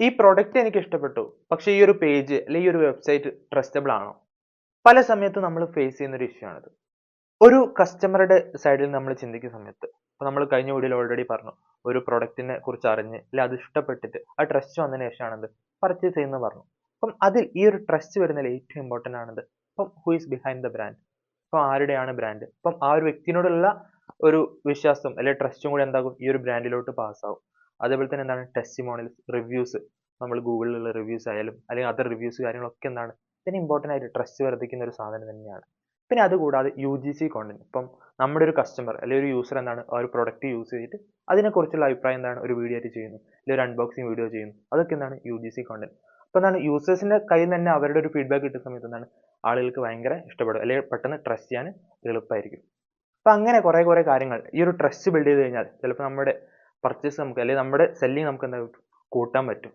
ഈ പ്രൊഡക്റ്റ് എനിക്ക് ഇഷ്ടപ്പെട്ടു, പക്ഷേ ഈ ഒരു പേജ് അല്ലെങ്കിൽ ഈ ഒരു വെബ്സൈറ്റ് ട്രസ്റ്റബിൾ ആണോ? പല സമയത്തും നമ്മൾ ഫേസ് ചെയ്യുന്ന ഒരു ഇഷ്യൂ ആണിത്. ഒരു കസ്റ്റമറുടെ സൈഡിൽ നമ്മൾ ചിന്തിക്കുന്ന സമയത്ത്, ഇപ്പൊ നമ്മൾ കഴിഞ്ഞ വീഡിയോയിൽ ഓൾറെഡി പറഞ്ഞു, ഒരു പ്രൊഡക്റ്റിനെ കുറിച്ച് അറിഞ്ഞ് അല്ലെ അത് ഇഷ്ടപ്പെട്ടിട്ട് ആ ട്രസ്റ്റ് വന്നതിന് ശേഷമാണ് അത് പർച്ചേസ് ചെയ്യുന്നത് പറഞ്ഞു. അപ്പം അതിൽ ഈ ഒരു ട്രസ്റ്റ് വരുന്നതിൽ ഏറ്റവും ഇമ്പോർട്ടന്റ് ആണത് ഇപ്പം who is behind the brand. ഇപ്പം ആരുടെയാണ് ബ്രാൻഡ്? ഇപ്പം ആ ഒരു വ്യക്തിനോടുള്ള ഒരു വിശ്വാസം അല്ലെങ്കിൽ ട്രസ്റ്റും കൂടി എന്താകും ഈ ഒരു ബ്രാൻഡിലോട്ട് പാസ് ആവും. അതേപോലെ തന്നെ എന്താണ് ടെസ്റ്റിമോണിയൽസ്, റിവ്യൂസ്, നമ്മൾ ഗൂഗിളിലുള്ള റിവ്യൂസ് ആയാലും അല്ലെങ്കിൽ അതർ റിവ്യൂസ് കാര്യങ്ങളൊക്കെ എന്താണ് ഇതിന് ഇമ്പോർട്ടന്റ് ആയിട്ട് ട്രസ്റ്റ് വർദ്ധിക്കുന്ന ഒരു സാധനം തന്നെയാണ്. പിന്നെ അതുകൂടാതെ UGC കോണ്ടന്റ്, ഇപ്പം നമ്മുടെ ഒരു കസ്റ്റമർ അല്ലെങ്കിൽ ഒരു യൂസർ എന്താണ് ആ ഒരു പ്രൊഡക്റ്റ് യൂസ് ചെയ്തിട്ട് അതിനെക്കുറിച്ചുള്ള അഭിപ്രായം എന്താണ് ഒരു വീഡിയോ ആയിട്ട് ചെയ്യുന്നു, അല്ലെങ്കിൽ ഒരു അൺബോക്സിങ് വീഡിയോ ചെയ്യുന്നു, അതൊക്കെ എന്താണ് UGC കോണ്ടന്റ്. അപ്പൊ എന്താണ് യൂസേഴ്സിന്റെ കയ്യിൽ നിന്ന് തന്നെ അവരുടെ ഒരു ഫീഡ്ബാക്ക് കിട്ടുന്ന സമയത്ത് എന്താണ് ആളുകൾക്ക് ഭയങ്കര ഇഷ്ടപ്പെടും അല്ലെങ്കിൽ പെട്ടെന്ന് ട്രസ്റ്റ് ചെയ്യാൻ എളുപ്പമായിരിക്കും. അപ്പൊ അങ്ങനെ കുറെ കാര്യങ്ങൾ ഈ ഒരു ട്രസ്റ്റ് ബിൽഡ് ചെയ്ത് കഴിഞ്ഞാൽ ചിലപ്പോൾ നമ്മുടെ പർച്ചേസ് നമുക്ക് അല്ലെങ്കിൽ നമ്മുടെ സെല്ലിങ് നമുക്ക് എന്താ കൂട്ടാൻ പറ്റും.